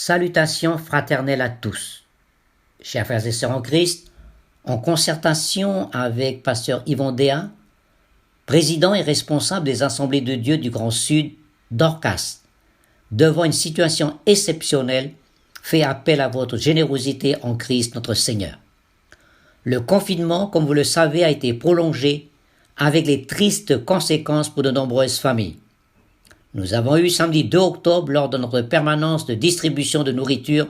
Salutations fraternelles à tous. Chers frères et sœurs en Christ, en concertation avec Pasteur Yvon Déa, président et responsable des Assemblées de Dieu du Grand Sud, Dorcas, devant une situation exceptionnelle, fait appel à votre générosité en Christ notre Seigneur. Le confinement, comme vous le savez, a été prolongé avec les tristes conséquences pour de nombreuses familles. Nous avons eu samedi 2 octobre, lors de notre permanence de distribution de nourriture,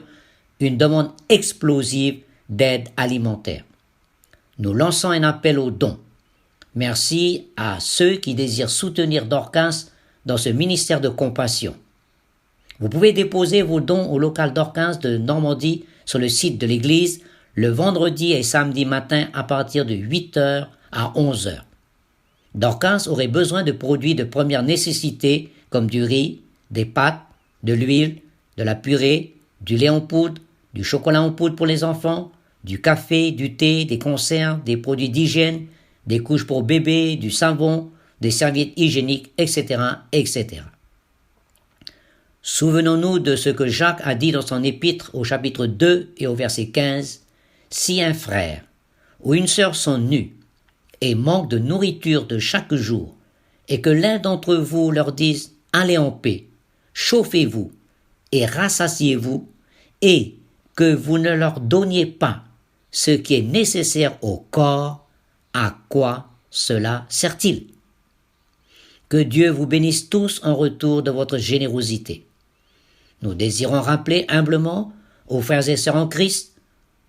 une demande explosive d'aide alimentaire. Nous lançons un appel aux dons. Merci à ceux qui désirent soutenir Dorcas dans ce ministère de compassion. Vous pouvez déposer vos dons au local Dorcas de Normandie sur le site de l'église le vendredi et samedi matin à partir de 8h à 11h. Dorcas aurait besoin de produits de première nécessité comme du riz, des pâtes, de l'huile, de la purée, du lait en poudre, du chocolat en poudre pour les enfants, du café, du thé, des conserves, des produits d'hygiène, des couches pour bébés, du savon, des serviettes hygiéniques, etc., etc. Souvenons-nous de ce que Jacques a dit dans son épître au chapitre 2 et au verset 15. « Si un frère ou une sœur sont nus et manquent de nourriture de chaque jour, et que l'un d'entre vous leur dise « Allez en paix, chauffez-vous et rassasiez-vous », et que vous ne leur donniez pas ce qui est nécessaire au corps, à quoi cela sert-il? Que Dieu vous bénisse tous en retour de votre générosité. Nous désirons rappeler humblement aux frères et sœurs en Christ,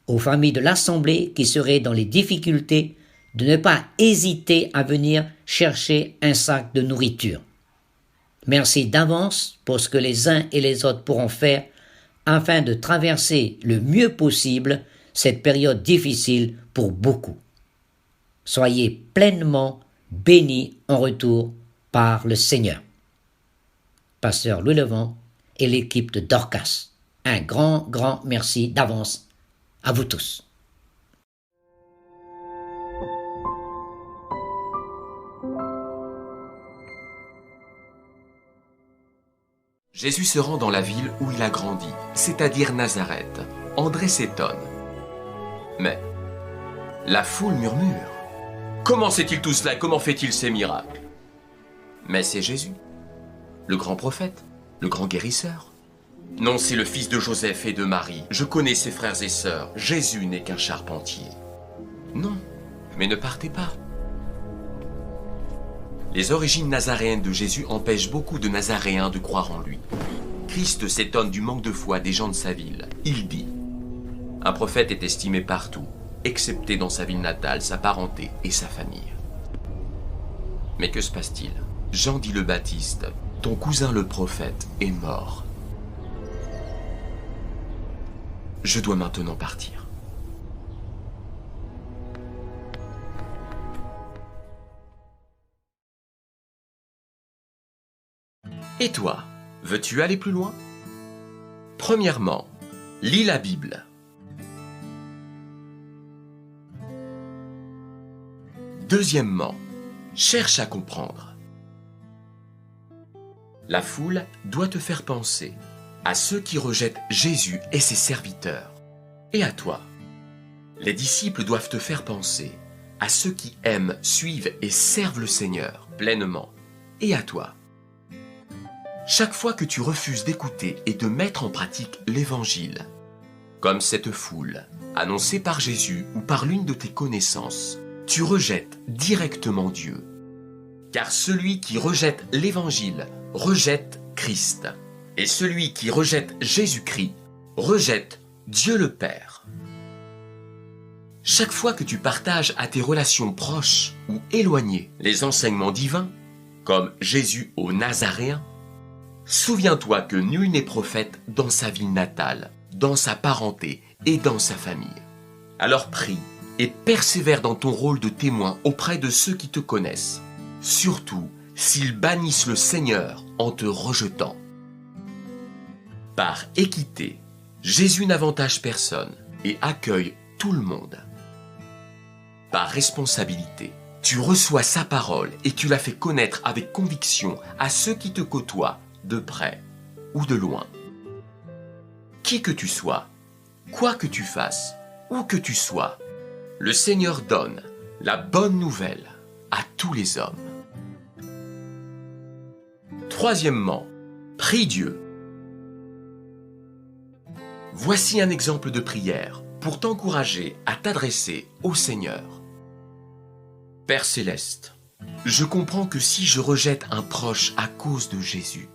aux familles de l'Assemblée qui seraient dans les difficultés, de ne pas hésiter à venir chercher un sac de nourriture. Merci d'avance pour ce que les uns et les autres pourront faire afin de traverser le mieux possible cette période difficile pour beaucoup. Soyez pleinement bénis en retour par le Seigneur. Pasteur Louis Levent et l'équipe de Dorcas, un grand merci d'avance à vous tous. Jésus se rend dans la ville où il a grandi, c'est-à-dire Nazareth. André s'étonne. Mais la foule murmure. Comment sait-il tout cela? Comment fait-il ces miracles? Mais c'est Jésus, le grand prophète, le grand guérisseur. Non, c'est le fils de Joseph et de Marie. Je connais ses frères et sœurs. Jésus n'est qu'un charpentier. Non, mais ne partez pas. Les origines nazaréennes de Jésus empêchent beaucoup de Nazaréens de croire en lui. Christ s'étonne du manque de foi des gens de sa ville. Il dit : un prophète est estimé partout, excepté dans sa ville natale, sa parenté et sa famille. Mais que se passe-t-il? Jean dit le Baptiste : ton cousin le prophète est mort. Je dois maintenant partir. Et toi, veux-tu aller plus loin? Premièrement, lis la Bible. Deuxièmement, cherche à comprendre. La foule doit te faire penser à ceux qui rejettent Jésus et ses serviteurs. Et à toi, les disciples doivent te faire penser à ceux qui aiment, suivent et servent le Seigneur pleinement. Et à toi, chaque fois que tu refuses d'écouter et de mettre en pratique l'Évangile, comme cette foule, annoncée par Jésus ou par l'une de tes connaissances, tu rejettes directement Dieu. Car celui qui rejette l'Évangile rejette Christ. Et celui qui rejette Jésus-Christ rejette Dieu le Père. Chaque fois que tu partages à tes relations proches ou éloignées les enseignements divins, comme Jésus aux Nazaréens, souviens-toi que nul n'est prophète dans sa ville natale, dans sa parenté et dans sa famille. Alors prie et persévère dans ton rôle de témoin auprès de ceux qui te connaissent, surtout s'ils bannissent le Seigneur en te rejetant. Par équité, Jésus n'avantage personne et accueille tout le monde. Par responsabilité, tu reçois sa parole et tu la fais connaître avec conviction à ceux qui te côtoient, de près ou de loin. Qui que tu sois, quoi que tu fasses, où que tu sois, le Seigneur donne la bonne nouvelle à tous les hommes. Troisièmement, prie Dieu. Voici un exemple de prière pour t'encourager à t'adresser au Seigneur. Père céleste, je comprends que si je rejette un proche à cause de Jésus,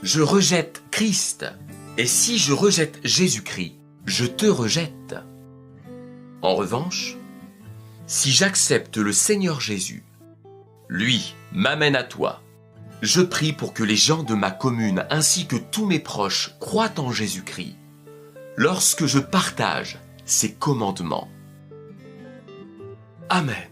je rejette Christ. Et si je rejette Jésus-Christ, je te rejette. En revanche, si j'accepte le Seigneur Jésus, lui m'amène à toi. Je prie pour que les gens de ma commune ainsi que tous mes proches croient en Jésus-Christ lorsque je partage ses commandements. Amen.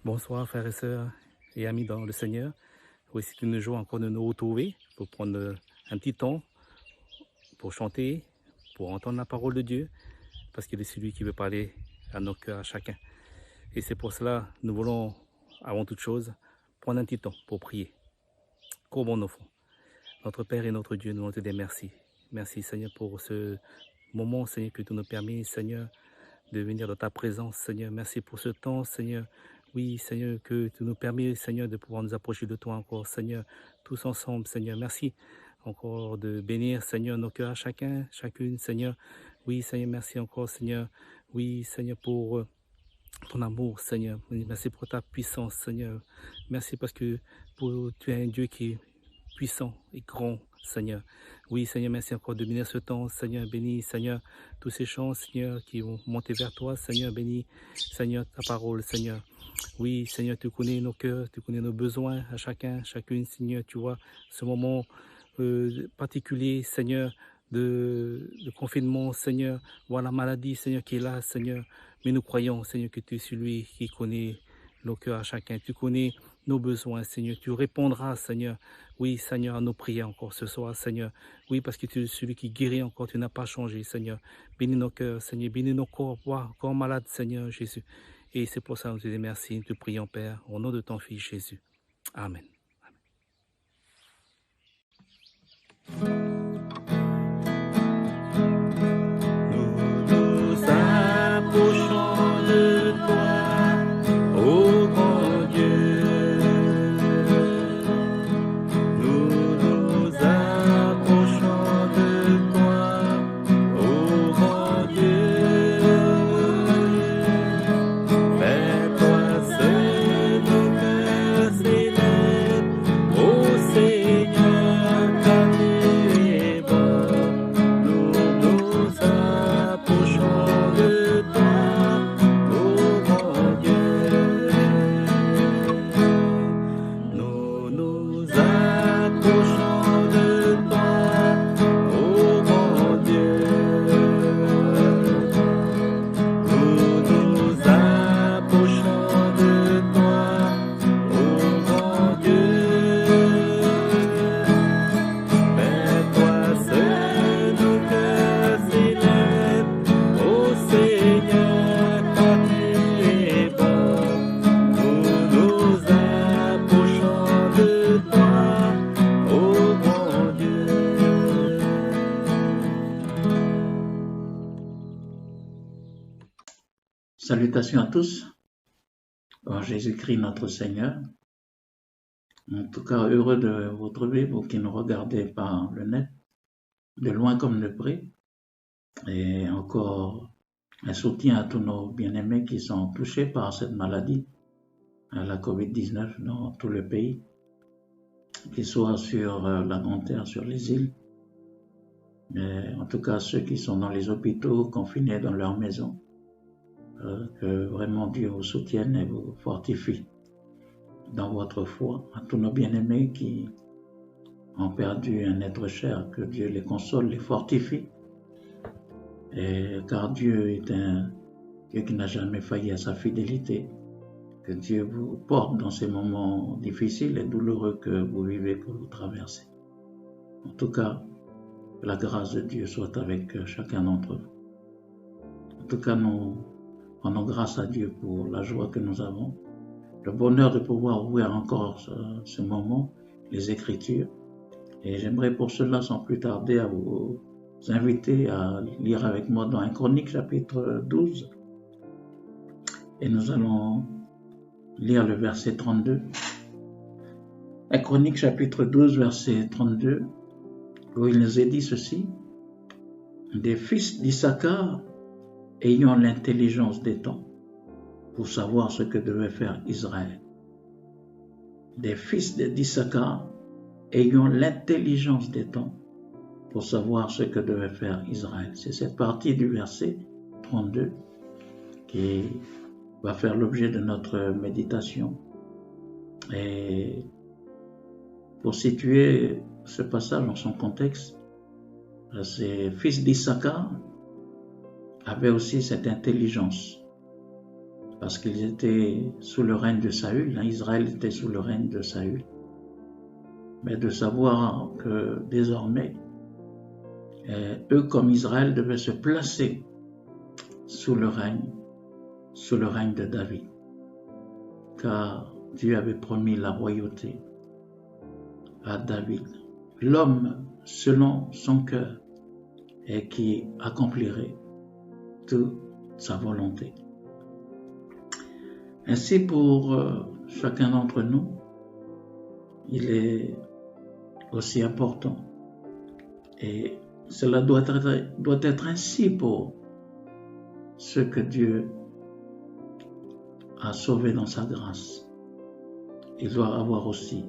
Bonsoir frères et sœurs et amis dans le Seigneur. Voici une joie encore de nous retrouver pour prendre un petit temps pour chanter, pour entendre la parole de Dieu, parce qu'il est celui qui veut parler à nos cœurs, à chacun. Et c'est pour cela nous voulons, avant toute chose, prendre un petit temps pour prier. Courbons nos fronts. Notre Père et notre Dieu, nous voulons te dire merci. Merci Seigneur pour ce moment, Seigneur, que tu nous permets, Seigneur, de venir dans ta présence, Seigneur. Merci pour ce temps, Seigneur. Oui, Seigneur, que tu nous permets, Seigneur, de pouvoir nous approcher de toi encore, Seigneur, tous ensemble, Seigneur. Merci encore de bénir, Seigneur, nos cœurs, chacun, chacune, Seigneur. Oui, Seigneur, merci encore, Seigneur. Oui, Seigneur, pour ton amour, Seigneur. Merci pour ta puissance, Seigneur. Merci parce que tu es un Dieu qui est puissant et grand, Seigneur. Oui, Seigneur, merci encore de bénir ce temps, Seigneur. Bénis, Seigneur, tous ces chants, Seigneur, qui vont monter vers toi, Seigneur. Bénis, Seigneur, ta parole, Seigneur. Oui, Seigneur, tu connais nos cœurs, tu connais nos besoins à chacun, chacune, Seigneur. Tu vois ce moment particulier, Seigneur, de confinement, Seigneur. Voilà la maladie, Seigneur, qui est là, Seigneur. Mais nous croyons, Seigneur, que tu es celui qui connaît nos cœurs à chacun. Tu connais nos besoins, Seigneur. Tu répondras, Seigneur. Oui, Seigneur, à nos prières encore ce soir, Seigneur. Oui, parce que tu es celui qui guérit encore. Tu n'as pas changé, Seigneur. Bénis nos cœurs, Seigneur. Bénis nos corps, corps malades, Seigneur Jésus. Et c'est pour ça que nous te disons merci. Nous te prions, Père, au nom de ton Fils Jésus. Amen. Nous nous approchons de toi, ô grand Dieu. Nous nous approchons de toi, ô grand Dieu. Fais-toi seul nos cœurs s'élèvent, ô Seigneur, car tu es bon. Nous nous approchons de toi, ô grand Dieu. Nous nous approchons de toi, ô grand Dieu. Nous nous approchons de toi, ô grand Dieu. Fais-toi seul nos cœurs s'élèvent, ô Seigneur, car tu es bon. Nous nous approchons de toi, ô grand Dieu. Salutations à tous, en Jésus-Christ notre Seigneur. En tout cas, heureux de vous retrouver, vous qui nous regardez par le net, de loin comme de près. Et encore un soutien à tous nos bien-aimés qui sont touchés par cette maladie, à la Covid-19 dans tout le pays, qu'ils soient sur la Grande Terre, sur les îles. Mais en tout cas, ceux qui sont dans les hôpitaux, confinés dans leur maison. Que vraiment Dieu vous soutienne et vous fortifie. dans votre foi, à tous nos bien-aimés qui ont perdu un être cher, que Dieu les console, les fortifie, car Dieu est un Dieu qui n'a jamais failli à sa fidélité. Que Dieu vous porte dans ces moments difficiles et douloureux que vous vivez, que vous traversez. En tout cas, que la grâce de Dieu soit avec chacun d'entre vous. En tout cas, nous rendons grâce à Dieu pour la joie que nous avons, le bonheur de pouvoir ouvrir encore ce moment, les Écritures. Et j'aimerais pour cela, sans plus tarder, à vous inviter à lire avec moi dans 1 Chronique chapitre 12. Et nous allons lire le verset 32. 1 Chronique chapitre 12, verset 32, où il nous est dit ceci: des fils d'Issachar ayant l'intelligence des temps pour savoir ce que devait faire Israël. Des fils d'Issachar ayant l'intelligence des temps pour savoir ce que devait faire Israël. C'est cette partie du verset 32 qui va faire l'objet de notre méditation. Et pour situer ce passage dans son contexte, ces fils d'Issachar avaient aussi cette intelligence, parce qu'ils étaient sous le règne de Saül, Israël était sous le règne de Saül, mais de savoir que désormais, eux comme Israël devaient se placer sous le règne de David, car Dieu avait promis la royauté à David, l'homme selon son cœur et qui accomplirait toute sa volonté. Ainsi pour chacun d'entre nous, il est aussi important, et cela doit être ainsi pour ceux que Dieu a sauvés dans sa grâce. Il doit avoir aussi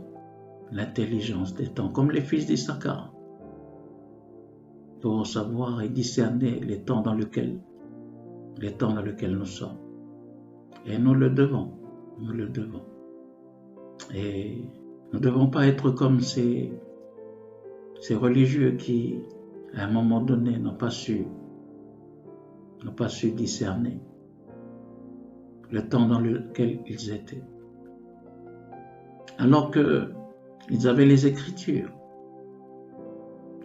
l'intelligence des temps, comme les fils d'Issachar, pour savoir et discerner les temps dans lesquels nous sommes. Et nous le devons. Et nous ne devons pas être comme ces religieux qui, à un moment donné, n'ont pas su discerner le temps dans lequel ils étaient. Alors qu'ils avaient les Écritures.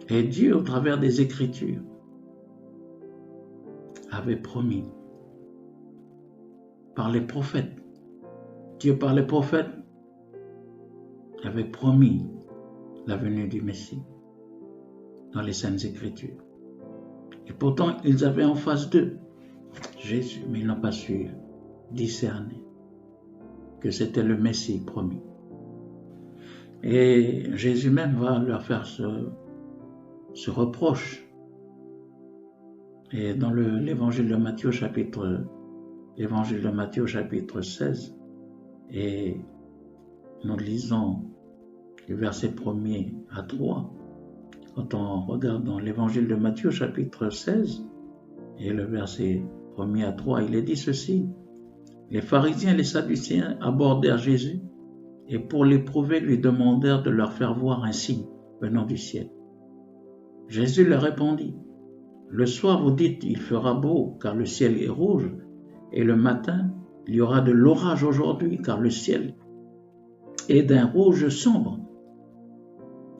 Et Dieu, au travers des Écritures, avait promis par les prophètes. Dieu, par les prophètes, avait promis la venue du Messie dans les Saintes Écritures. Et pourtant, ils avaient en face d'eux Jésus, mais ils n'ont pas su discerner que c'était le Messie promis. Et Jésus même va leur faire ce reproche. Et dans l'évangile de Matthieu chapitre 16, et nous lisons le verset 1er à 3, quand on regarde dans l'évangile de Matthieu chapitre 16, et le verset 1er à 3, il est dit ceci: les pharisiens et les sadducéens abordèrent Jésus, et pour l'éprouver lui demandèrent de leur faire voir un signe venant du ciel. Jésus leur répondit: le soir vous dites il fera beau car le ciel est rouge, et le matin il y aura de l'orage aujourd'hui car le ciel est d'un rouge sombre.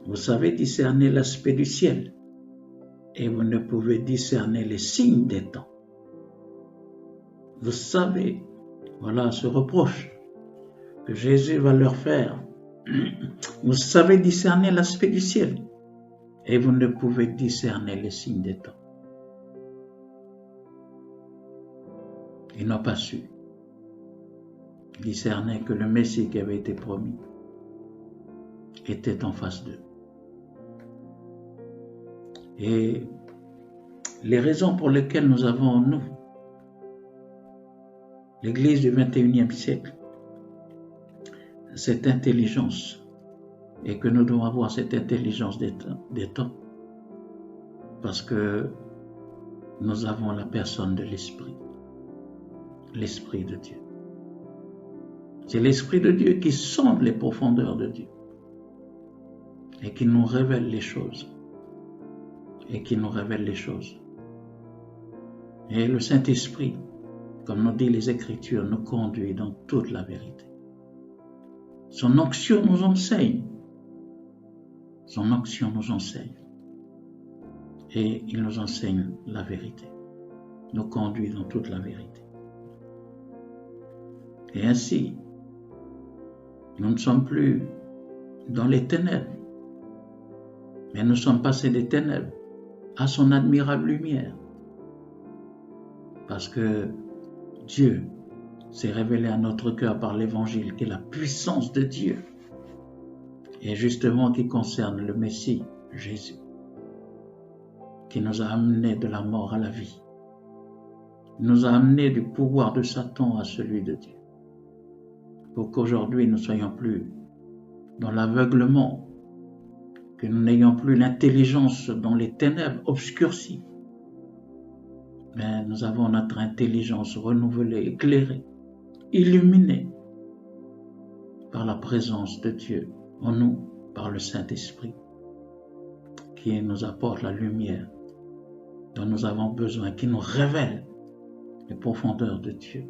Vous savez discerner l'aspect du ciel, et vous ne pouvez discerner les signes des temps. Vous savez, voilà ce reproche que Jésus va leur faire. Vous savez discerner l'aspect du ciel, et vous ne pouvez discerner les signes des temps. Ils n'ont pas su discerner que le Messie qui avait été promis était en face d'eux. Et les raisons pour lesquelles nous avons, nous, l'Église du XXIe siècle, cette intelligence, et que nous devons avoir cette intelligence des temps, parce que nous avons la personne de l'Esprit de Dieu. C'est l'Esprit de Dieu qui sonde les profondeurs de Dieu et qui nous révèle les choses. Et qui nous révèle les choses. Et le Saint-Esprit, comme nous dit les Écritures, nous conduit dans toute la vérité. Son onction nous enseigne. Son onction nous enseigne. Et il nous enseigne la vérité. Nous conduit dans toute la vérité. Et ainsi, nous ne sommes plus dans les ténèbres, mais nous sommes passés des ténèbres à son admirable lumière. Parce que Dieu s'est révélé à notre cœur par l'Évangile, qui est la puissance de Dieu, et justement qui concerne le Messie, Jésus, qui nous a amenés de la mort à la vie, nous a amenés du pouvoir de Satan à celui de Dieu, pour qu'aujourd'hui nous ne soyons plus dans l'aveuglement, que nous n'ayons plus l'intelligence dans les ténèbres obscurcies, mais nous avons notre intelligence renouvelée, éclairée, illuminée par la présence de Dieu en nous, par le Saint-Esprit, qui nous apporte la lumière dont nous avons besoin, qui nous révèle les profondeurs de Dieu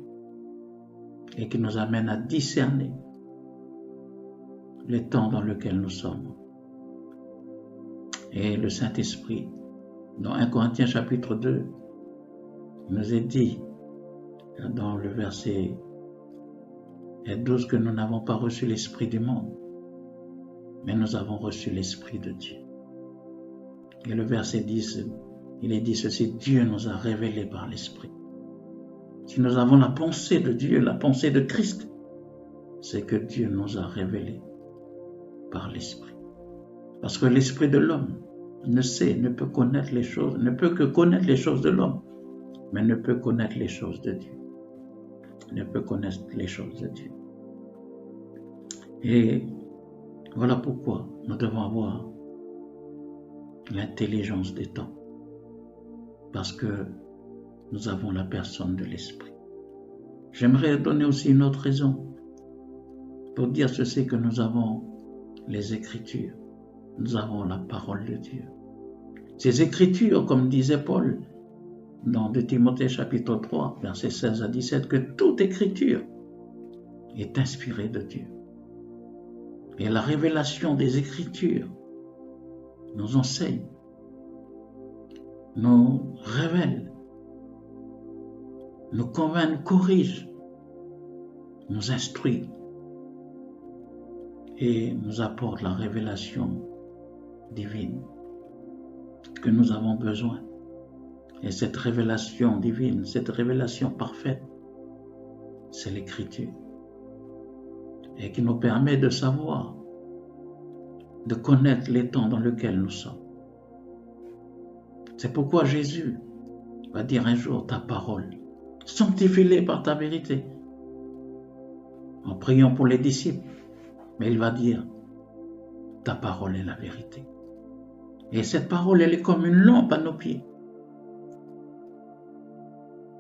et qui nous amène à discerner le temps dans lequel nous sommes. Et le Saint-Esprit, dans 1 Corinthiens chapitre 2, nous est dit, dans le verset 12, que nous n'avons pas reçu l'Esprit du monde, mais nous avons reçu l'Esprit de Dieu. Et le verset 10, il est dit ceci: Dieu nous a révélé par l'Esprit. Si nous avons la pensée de Dieu, la pensée de Christ, c'est que Dieu nous a révélé par l'Esprit. Parce que l'Esprit de l'homme ne peut connaître les choses, ne peut que connaître les choses de l'homme, mais ne peut connaître les choses de Dieu. Ne peut connaître les choses de Dieu. Et voilà pourquoi nous devons avoir l'intelligence des temps. Parce que nous avons la personne de l'Esprit. J'aimerais donner aussi une autre raison pour dire ceci, que nous avons les Écritures. Nous avons la parole de Dieu. Ces Écritures, comme disait Paul dans 2 Timothée chapitre 3, versets 16 à 17, que toute Écriture est inspirée de Dieu. Et la révélation des Écritures nous enseigne, nous révèle, nous convainc, nous corrige, nous instruit et nous apporte la révélation divine que nous avons besoin. Et cette révélation divine, cette révélation parfaite, c'est l'Écriture. Et qui nous permet de savoir, de connaître les temps dans lesquels nous sommes. C'est pourquoi Jésus va dire un jour: ta parole, sanctifie-les par ta vérité. En priant pour les disciples, mais il va dire: ta parole est la vérité. Et cette parole, elle est comme une lampe à nos pieds.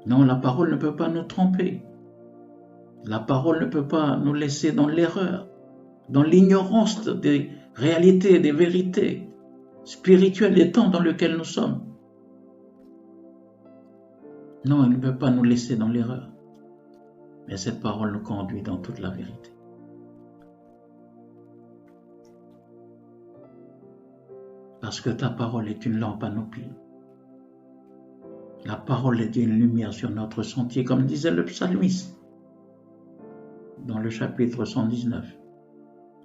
Non, la parole ne peut pas nous tromper. La parole ne peut pas nous laisser dans l'erreur, dans l'ignorance des réalités, des vérités spirituelles des temps dans lesquels nous sommes. Non, elle ne peut pas nous laisser dans l'erreur. Mais cette parole nous conduit dans toute la vérité. Parce que ta parole est une lampe à nos pieds. La parole est une lumière sur notre sentier, comme disait le psalmiste dans le chapitre 119,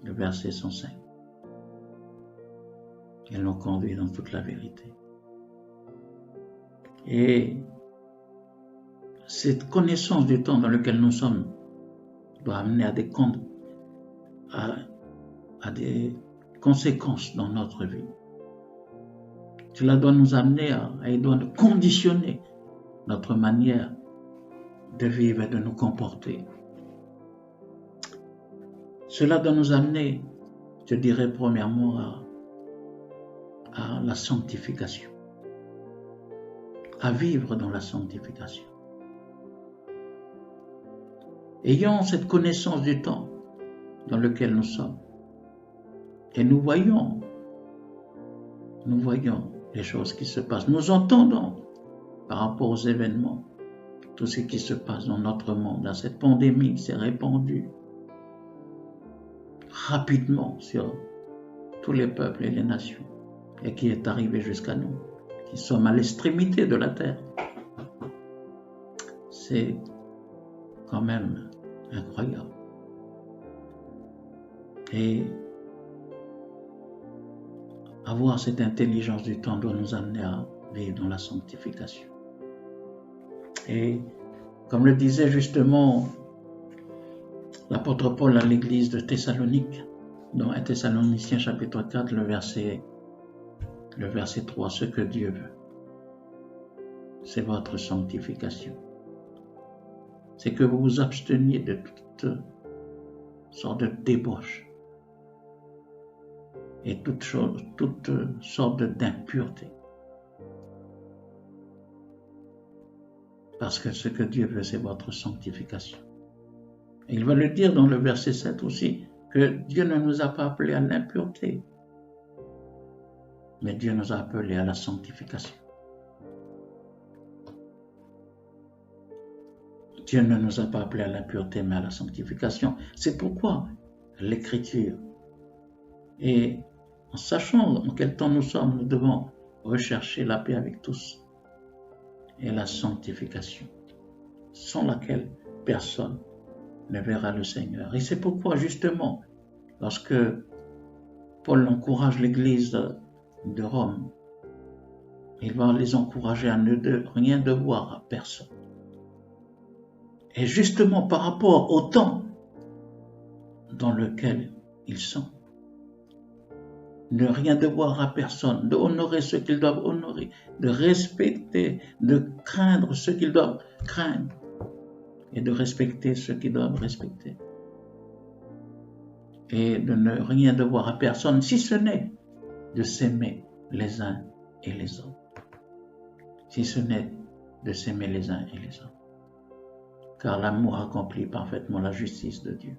le verset 105. Elle nous conduit dans toute la vérité. Et cette connaissance du temps dans lequel nous sommes doit amener à des conséquences dans notre vie. Cela doit nous amener il doit nous conditionner notre manière de vivre et de nous comporter. Cela doit nous amener, je dirais premièrement, à la sanctification, à vivre dans la sanctification. Ayons cette connaissance du temps dans lequel nous sommes. Et nous voyons les choses qui se passent. Nous entendons par rapport aux événements, tout ce qui se passe dans notre monde, dans cette pandémie qui s'est répandue rapidement sur tous les peuples et les nations et qui est arrivée jusqu'à nous, qui sommes à l'extrémité de la terre. C'est quand même incroyable. Et avoir cette intelligence du temps doit nous amener à vivre dans la sanctification. Et comme le disait justement l'apôtre Paul à l'église de Thessalonique, dans 1 Thessaloniciens chapitre 4, le verset 3, ce que Dieu veut, c'est votre sanctification. C'est que vous vous absteniez de toute sorte de débauche et toute sorte d'impureté. Parce que ce que Dieu veut, c'est votre sanctification. Et il va le dire dans le verset 7 aussi, que Dieu ne nous a pas appelés à l'impureté, mais Dieu nous a appelés à la sanctification. Dieu ne nous a pas appelés à l'impureté, mais à la sanctification. C'est pourquoi l'Écriture, et en sachant en quel temps nous sommes, nous devons rechercher la paix avec tous et la sanctification, sans laquelle personne ne verra le Seigneur. Et c'est pourquoi justement, lorsque Paul encourage l'Église de Rome, il va les encourager à ne rien devoir à personne. Et justement par rapport au temps dans lequel ils sont, ne rien devoir à personne, de honorer ceux qu'ils doivent honorer, de respecter, de craindre ceux qu'ils doivent craindre et de respecter ceux qu'ils doivent respecter. Et de ne rien devoir à personne, si ce n'est de s'aimer les uns et les autres. Si ce n'est de s'aimer les uns et les autres. Car l'amour accomplit parfaitement la justice de Dieu.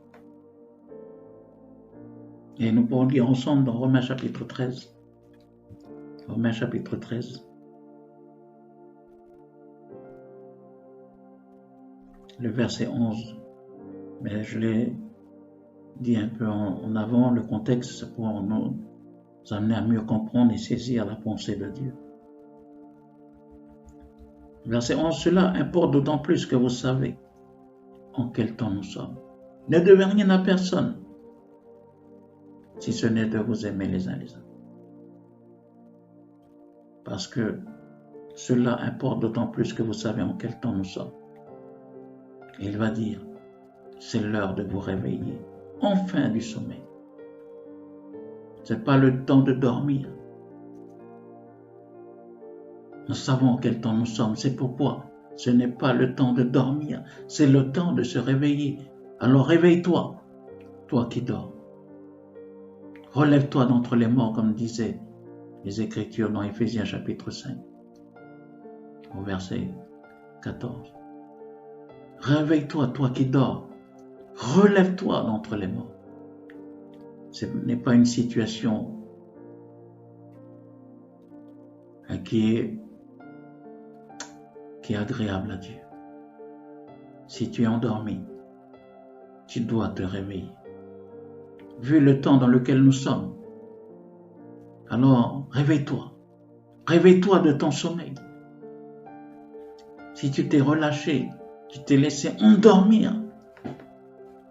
Et nous pourrons lire ensemble dans Romains chapitre 13. Romains chapitre 13. Le verset 11. Mais je l'ai dit un peu en avant, le contexte, c'est pour nous amener à mieux comprendre et saisir la pensée de Dieu. Verset 11. Cela importe d'autant plus que vous savez en quel temps nous sommes. Ne devez rien à personne, si ce n'est de vous aimer les uns les autres. Parce que cela importe d'autant plus que vous savez en quel temps nous sommes. Il va dire, c'est l'heure de vous réveiller, enfin du sommeil. Ce n'est pas le temps de dormir. Nous savons en quel temps nous sommes, c'est pourquoi ce n'est pas le temps de dormir, c'est le temps de se réveiller. Alors réveille-toi, toi qui dors. Relève-toi d'entre les morts, comme disaient les Écritures dans Éphésiens chapitre 5, au verset 14. Réveille-toi, toi qui dors. Relève-toi d'entre les morts. Ce n'est pas une situation qui est agréable à Dieu. Si tu es endormi, tu dois te réveiller. Vu le temps dans lequel nous sommes, alors réveille-toi. Réveille-toi de ton sommeil. Si tu t'es relâché, tu t'es laissé endormir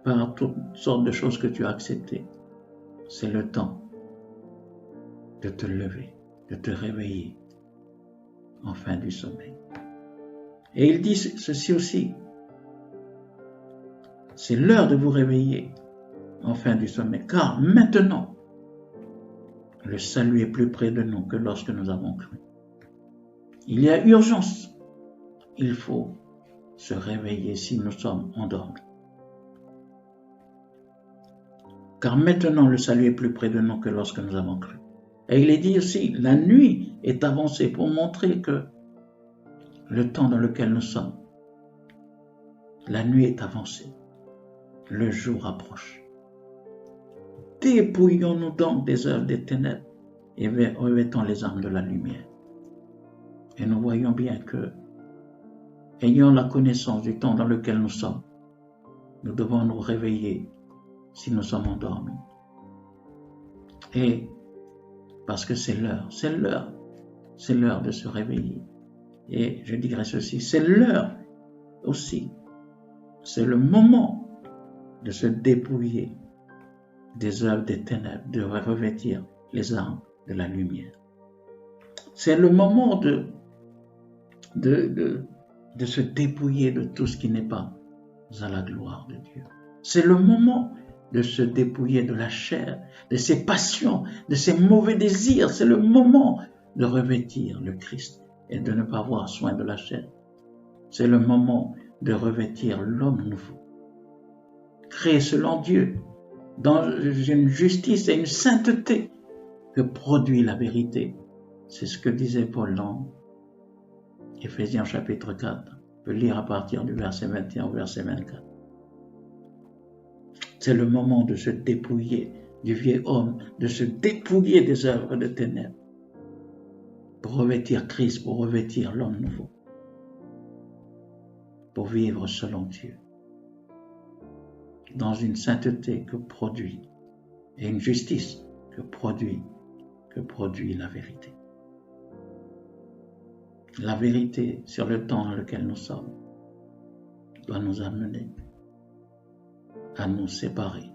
par toutes sortes de choses que tu as acceptées, c'est le temps de te lever, de te réveiller en fin du sommeil. Et il dit ceci aussi, c'est l'heure de vous réveiller en fin du sommeil, car maintenant, le salut est plus près de nous que lorsque nous avons cru. Il y a urgence, il faut se réveiller si nous sommes endormis. Car maintenant, le salut est plus près de nous que lorsque nous avons cru. Et il est dit aussi, la nuit est avancée pour montrer que le temps dans lequel nous sommes, la nuit est avancée. le jour approche. Dépouillons-nous donc des œuvres des ténèbres et revêtons les armes de la lumière. Et nous voyons bien que, ayant la connaissance du temps dans lequel nous sommes, nous devons nous réveiller si nous sommes endormis. Et parce que c'est l'heure de se réveiller. Et je dirais ceci, c'est l'heure aussi, c'est le moment de se dépouiller des œuvres des ténèbres, de revêtir les armes de la lumière. C'est le moment de se dépouiller de tout ce qui n'est pas à la gloire de Dieu. C'est le moment de se dépouiller de la chair, de ses passions, de ses mauvais désirs. C'est le moment de revêtir le Christ et de ne pas avoir soin de la chair. C'est le moment de revêtir l'homme nouveau, créé selon Dieu, dans une justice et une sainteté que produit la vérité. C'est ce que disait Paul dans Éphésiens chapitre 4. On peut lire à partir du verset 21 au verset 24. C'est le moment de se dépouiller du vieil homme, de se dépouiller des œuvres de ténèbres, pour revêtir Christ, pour revêtir l'homme nouveau, pour vivre selon Dieu, dans une sainteté que produit, et une justice que produit la vérité. La vérité sur le temps dans lequel nous sommes doit nous amener à nous séparer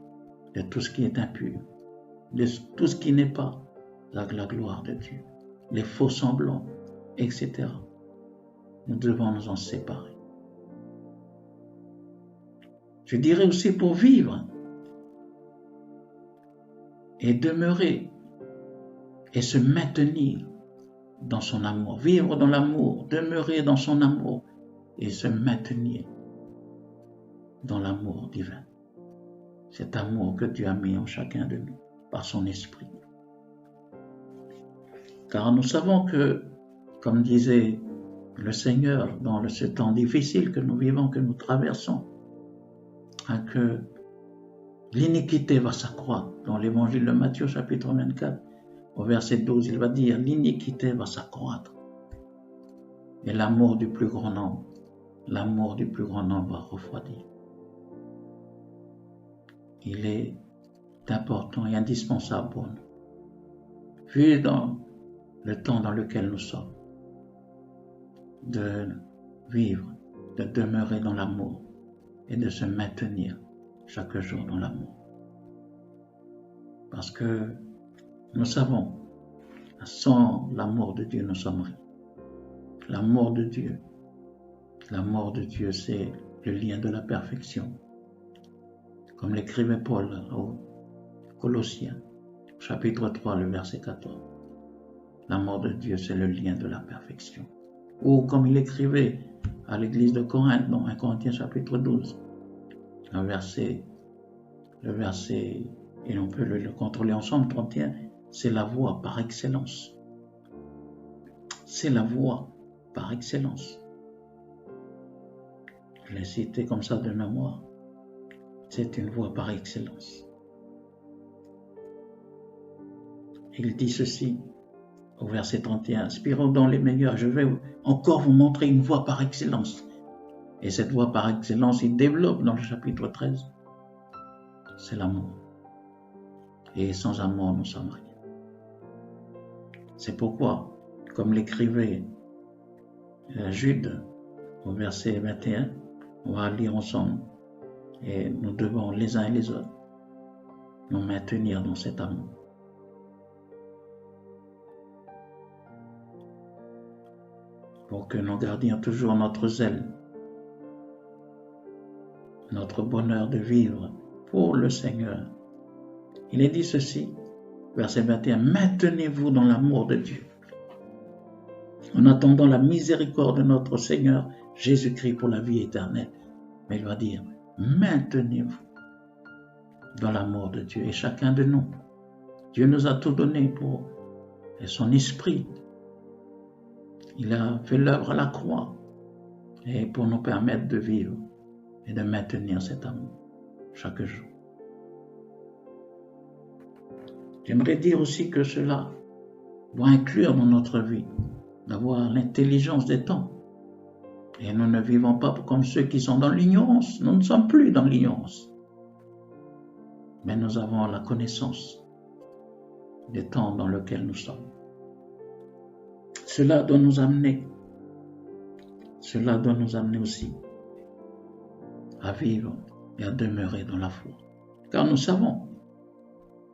de tout ce qui est impur, de tout ce qui n'est pas la gloire de Dieu, les faux semblants, etc. Nous devons nous en séparer. Je dirais aussi pour vivre et demeurer et se maintenir dans son amour, vivre dans l'amour, demeurer dans son amour et se maintenir dans l'amour divin. Cet amour que Dieu a mis en chacun de nous par son esprit. Car nous savons que, comme disait le Seigneur dans ce temps difficile que nous vivons, que nous traversons, que l'iniquité va s'accroître. Dans l'évangile de Matthieu chapitre 24, au verset 12, il va dire l'iniquité va s'accroître. Et l'amour du plus grand nombre va refroidir. Il est important et indispensable pour nous, vu dans le temps dans lequel nous sommes, de vivre, de demeurer dans l'amour et de se maintenir chaque jour dans l'amour. Parce que nous savons, sans l'amour de Dieu, nous sommes rien. L'amour de Dieu, c'est le lien de la perfection. Comme l'écrivait Paul aux Colossiens, chapitre 3, le verset 14. L'amour de Dieu, c'est le lien de la perfection. Ou comme il écrivait à l'église de Corinthe, dans 1 Corinthiens chapitre 12, le verset, et on peut le contrôler ensemble, 31, c'est la voie par excellence. C'est la voie par excellence. Je l'ai cité comme ça de mémoire. C'est une voie par excellence. Il dit ceci au verset 31, aspirons dans les meilleurs, je vais encore vous montrer une voie par excellence. Et cette voie par excellence, il développe dans le chapitre 13. C'est l'amour. Et sans amour, nous sommes rien. C'est pourquoi, comme l'écrivait Jude au verset 21, on va lire ensemble. Et nous devons, les uns et les autres, nous maintenir dans cet amour. Pour que nous gardions toujours notre zèle, notre bonheur de vivre pour le Seigneur. Il est dit ceci, verset 21, maintenez-vous dans l'amour de Dieu, en attendant la miséricorde de notre Seigneur Jésus-Christ pour la vie éternelle. Mais il va dire, maintenez-vous dans l'amour de Dieu. Et chacun de nous, Dieu nous a tout donné pour son esprit. Il a fait l'œuvre à la croix et pour nous permettre de vivre et de maintenir cet amour. chaque jour. J'aimerais dire aussi que cela doit inclure dans notre vie d'avoir l'intelligence des temps. Et nous ne vivons pas comme ceux qui sont dans l'ignorance. Nous ne sommes plus dans l'ignorance. Mais nous avons la connaissance des temps dans lesquels nous sommes. Cela doit nous amener aussi à vivre et à demeurer dans la foi. Car nous savons,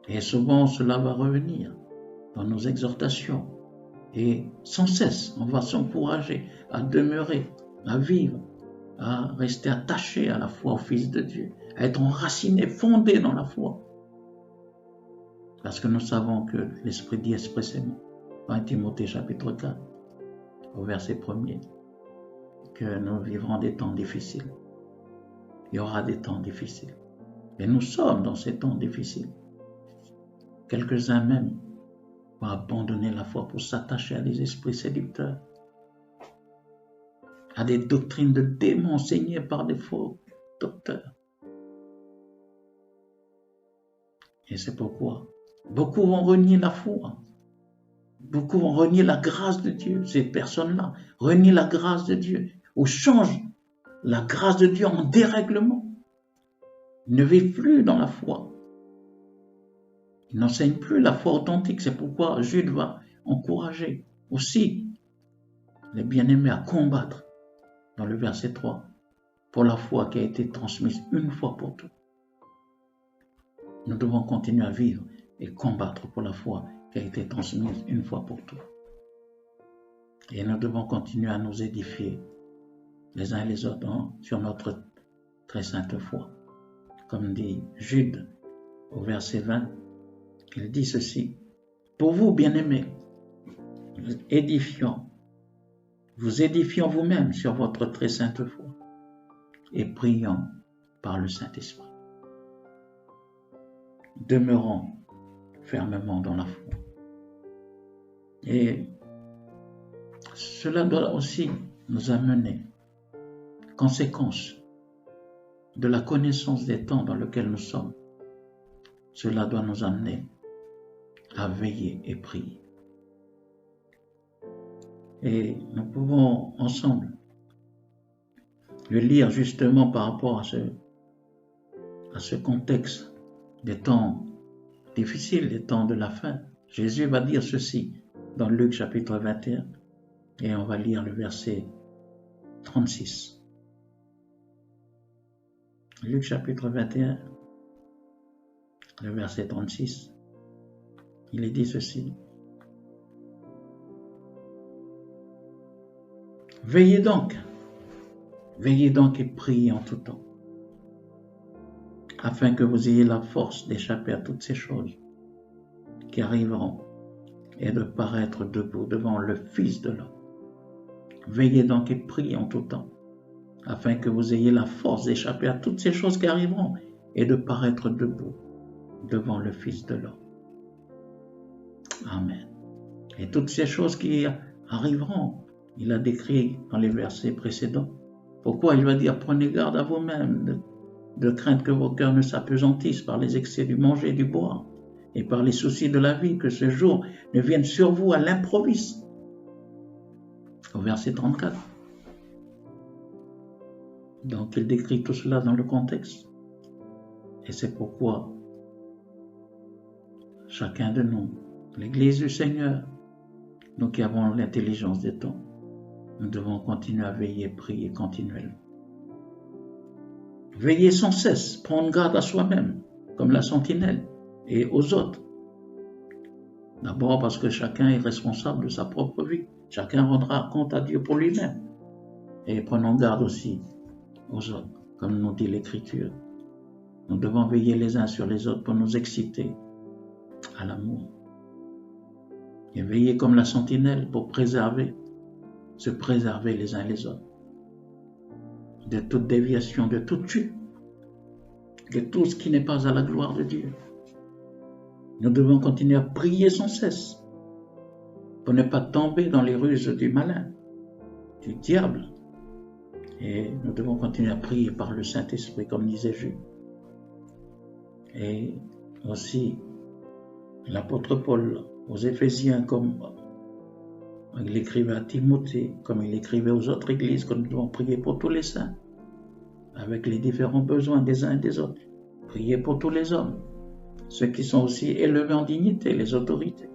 et souvent cela va revenir dans nos exhortations, et sans cesse on va s'encourager à demeurer, à vivre, à rester attaché à la foi au Fils de Dieu, à être enraciné, fondé dans la foi. Parce que nous savons que l'Esprit dit expressément, dans Timothée chapitre 4, au verset 1er, que nous vivrons des temps difficiles. Il y aura des temps difficiles. Et nous sommes dans ces temps difficiles. Quelques-uns même vont abandonner la foi pour s'attacher à des esprits séducteurs, à des doctrines de démons enseignées par des faux docteurs. Et c'est pourquoi beaucoup vont renier la foi. Beaucoup vont renier la grâce de Dieu. Ces personnes-là renient la grâce de Dieu ou changent la grâce de Dieu en dérèglement. Ils ne vivent plus dans la foi. Ils n'enseignent plus la foi authentique. C'est pourquoi Jude va encourager aussi les bien-aimés à combattre, dans le verset 3, pour la foi qui a été transmise une fois pour toutes. Nous devons continuer à vivre et combattre pour la foi qui a été transmise une fois pour toutes. Et nous devons continuer à nous édifier les uns et les autres sur notre très sainte foi. Comme dit Jude au verset 20, il dit ceci: pour vous, bien-aimés, vous édifiant vous-même sur votre très sainte foi et priant par le Saint-Esprit. Demeurons fermement dans la foi. Et cela doit aussi nous amener, conséquence de la connaissance des temps dans lesquels nous sommes, cela doit nous amener à veiller et prier. Et nous pouvons ensemble le lire justement par rapport à ce contexte des temps difficiles, des temps de la fin. Jésus va dire ceci dans Luc chapitre 21 et on va lire le verset 36. Luc chapitre 21, le verset 36, il est dit ceci: veillez donc et priez en tout temps, afin que vous ayez la force d'échapper à toutes ces choses qui arriveront et de paraître debout devant le Fils de l'homme. Veillez donc et priez en tout temps, afin que vous ayez la force d'échapper à toutes ces choses qui arriveront et de paraître debout devant le Fils de l'homme. Amen. Et toutes ces choses qui arriveront, il a décrit dans les versets précédents. Pourquoi il va dire: prenez garde à vous-même, de crainte que vos cœurs ne s'apesantissent par les excès du manger et du boire, et par les soucis de la vie, que ce jour ne vienne sur vous à l'improviste. Au verset 34. Donc il décrit tout cela dans le contexte. Et c'est pourquoi chacun de nous, l'Église du Seigneur, nous qui avons l'intelligence des temps, nous devons continuer à veiller et prier continuellement. Veiller sans cesse, prendre garde à soi-même, comme la sentinelle, et aux autres. D'abord parce que chacun est responsable de sa propre vie. Chacun rendra compte à Dieu pour lui-même. Et prenons garde aussi aux autres, comme nous dit l'Écriture. Nous devons veiller les uns sur les autres pour nous exciter à l'amour. Et veiller comme la sentinelle pour se préserver les uns les autres de toute déviation, de toute chute, de tout ce qui n'est pas à la gloire de Dieu. Nous devons continuer à prier sans cesse pour ne pas tomber dans les ruses du malin, du diable. Et nous devons continuer à prier par le Saint-Esprit, comme disait Jude. Et aussi l'apôtre Paul aux Éphésiens, comme il écrivait à Timothée, comme il écrivait aux autres églises, que nous devons prier pour tous les saints, avec les différents besoins des uns et des autres. Prier pour tous les hommes, ceux qui sont aussi élevés en dignité, les autorités,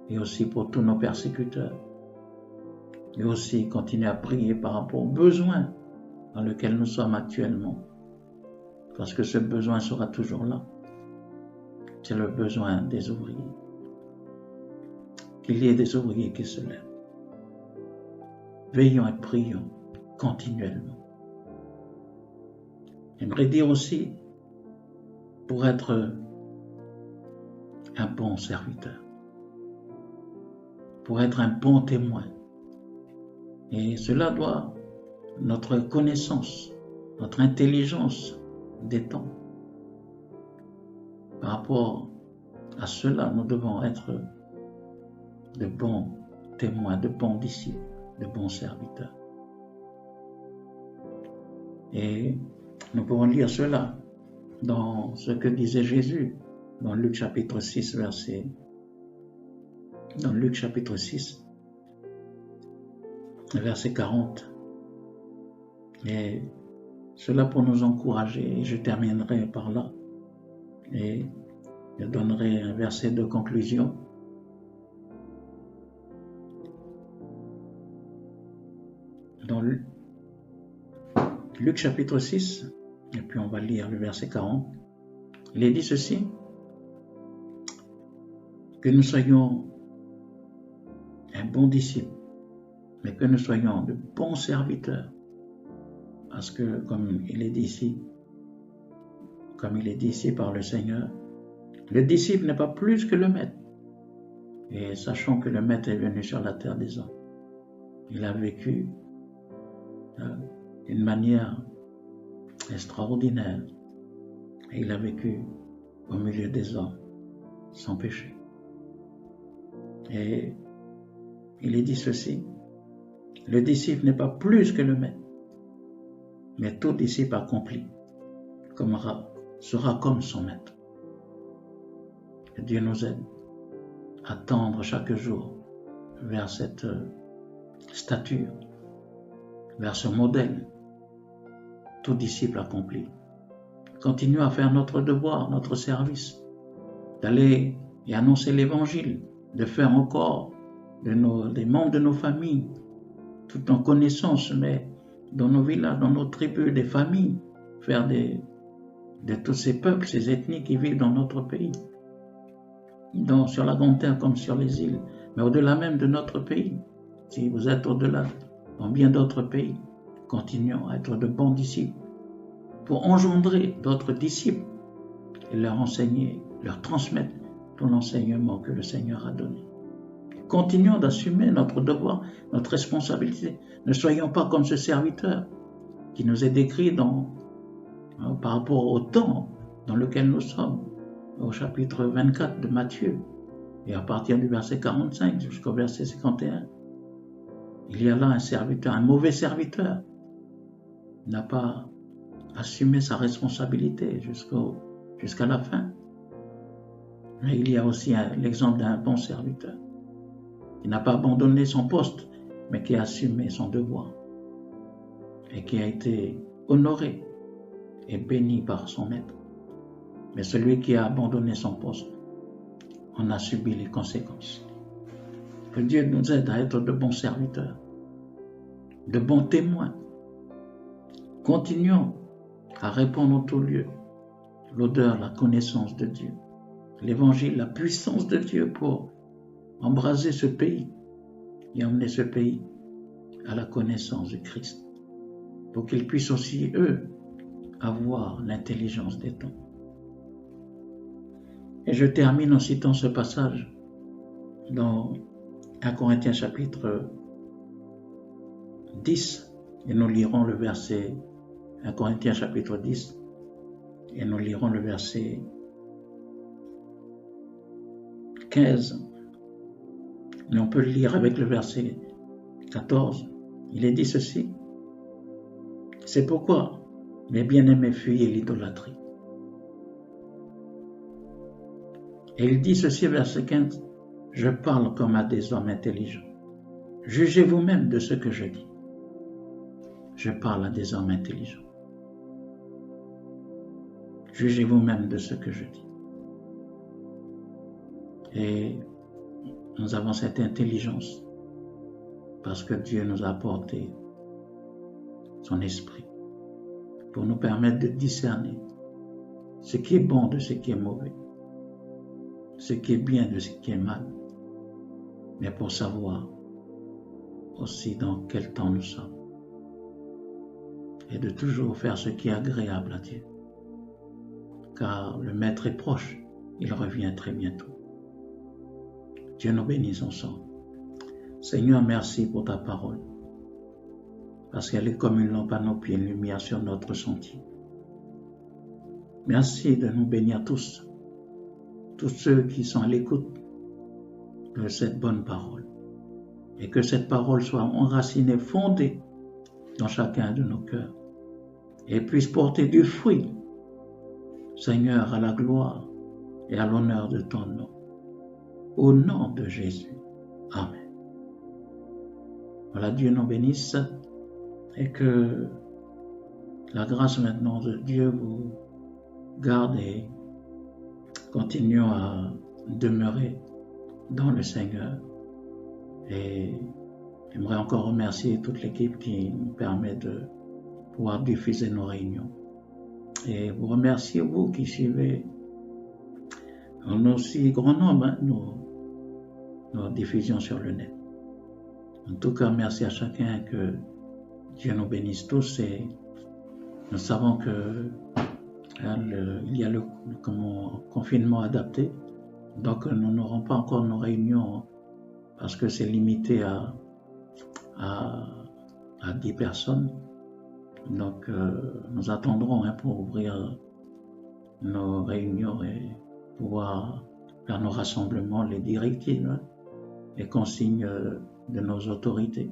et aussi pour tous nos persécuteurs. Et aussi continuer à prier par rapport aux besoins dans lesquels nous sommes actuellement, parce que ce besoin sera toujours là. C'est le besoin des ouvriers. Qu'il y ait des ouvriers qui se lèvent. Veillons et prions continuellement. J'aimerais dire aussi, pour être un bon serviteur, pour être un bon témoin, et cela doit, notre connaissance, notre intelligence des temps. Par rapport à cela, nous devons être de bons témoins, de bons disciples, de bons serviteurs. Et nous pouvons lire cela dans ce que disait Jésus dans Luc chapitre 6, verset 40. Et cela pour nous encourager, et je terminerai par là. Et je donnerai un verset de conclusion. Dans Luc chapitre 6, et puis on va lire le verset 40. Il est dit ceci, que nous soyons un bon disciple, mais que nous soyons de bons serviteurs. Parce que, comme il est dit ici par le Seigneur, le disciple n'est pas plus que le maître. Et sachant que le maître est venu sur la terre des hommes, il a vécu d'une manière extraordinaire. Et il a vécu au milieu des hommes, sans péché. Et il est dit ceci, le disciple n'est pas plus que le maître, mais tout disciple accompli sera comme son maître. Que Dieu nous aide à tendre chaque jour vers cette stature, vers ce modèle, tout disciple accompli. Continuons à faire notre devoir, notre service, d'aller et annoncer l'évangile, de faire encore des membres de nos familles, tout en connaissance, mais dans nos villages, dans nos tribus, des familles, faire de tous ces peuples, ces ethnies qui vivent dans notre pays, sur la Grande Terre comme sur les îles, mais au-delà même de notre pays. Si vous êtes au-delà, dans bien d'autres pays, continuons à être de bons disciples pour engendrer d'autres disciples et leur enseigner, leur transmettre tout l'enseignement que le Seigneur a donné. Continuons d'assumer notre devoir, notre responsabilité. Ne soyons pas comme ce serviteur qui nous est décrit par rapport au temps dans lequel nous sommes, au chapitre 24 de Matthieu, et à partir du verset 45 jusqu'au verset 51. Il y a là un serviteur, un mauvais serviteur, qui n'a pas assumé sa responsabilité jusqu'à la fin. Mais il y a aussi l'exemple d'un bon serviteur, qui n'a pas abandonné son poste, mais qui a assumé son devoir, et qui a été honoré et béni par son maître. Mais celui qui a abandonné son poste en a subi les conséquences. Que Dieu nous aide à être de bons serviteurs, de bons témoins. Continuons à répandre en tout lieu l'odeur, la connaissance de Dieu, l'évangile, la puissance de Dieu pour embraser ce pays et emmener ce pays à la connaissance du Christ, pour qu'ils puissent aussi, eux, avoir l'intelligence des temps. Et je termine en citant ce passage dans 1 Corinthiens chapitre 10, et nous lirons le verset 1 Corinthiens chapitre 10, et nous lirons le verset 15. Mais on peut le lire avec le verset 14. Il est dit ceci. C'est pourquoi, mes bien-aimés, fuyez l'idolâtrie. Et il dit ceci, verset 15, « Je parle comme à des hommes intelligents. Jugez vous-même de ce que je dis. » Je parle à des hommes intelligents. Jugez vous-même de ce que je dis. Et nous avons cette intelligence parce que Dieu nous a apporté son esprit pour nous permettre de discerner ce qui est bon de ce qui est mauvais, ce qui est bien de ce qui est mal, mais pour savoir aussi dans quel temps nous sommes et de toujours faire ce qui est agréable à Dieu, car le Maître est proche, il revient très bientôt. Dieu nous bénisse ensemble. Seigneur, merci pour ta parole, parce qu'elle est comme une lampe à nos pieds, une lumière sur notre sentier. Merci de nous bénir tous ceux qui sont à l'écoute de cette bonne parole, et que cette parole soit enracinée, fondée dans chacun de nos cœurs, et puisse porter du fruit, Seigneur, à la gloire et à l'honneur de ton nom. Au nom de Jésus. Amen. Voilà, Dieu nous bénisse et que la grâce maintenant de Dieu vous garde et continuons à demeurer dans le Seigneur. Et j'aimerais encore remercier toute l'équipe qui nous permet de pouvoir diffuser nos réunions. Et vous remercier, vous qui suivez en aussi grand nombre nos diffusions sur le net. En tout cas, merci à chacun, que Dieu nous bénisse tous, et nous savons que il y a le confinement adapté, donc nous n'aurons pas encore nos réunions parce que c'est limité à 10 personnes. Donc nous attendrons pour ouvrir nos réunions et pouvoir faire nos rassemblements, les directives, les consignes de nos autorités.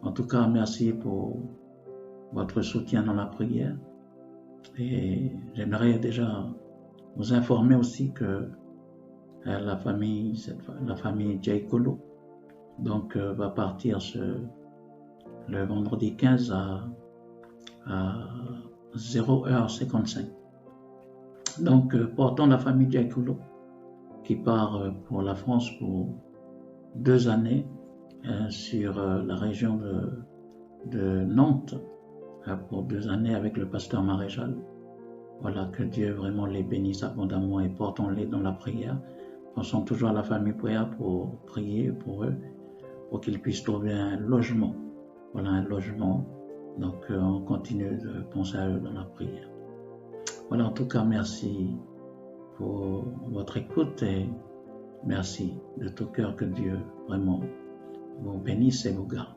En tout cas, merci pour votre soutien dans la prière. Et j'aimerais déjà vous informer aussi que la famille Jaikolo va partir le vendredi 15 à 0h55. Donc, portons la famille Jaikolo qui part pour la France pour 2 années sur la région de Nantes pour 2 années avec le pasteur Maréchal. Voilà, que Dieu vraiment les bénisse abondamment et portons-les dans la prière. Pensons toujours à la famille prière pour prier pour eux, pour qu'ils puissent trouver un logement. Voilà, un logement. Donc, on continue de penser à eux dans la prière. Voilà, en tout cas, merci pour votre écoute et merci de tout cœur, que Dieu vraiment vous bénisse et vous garde.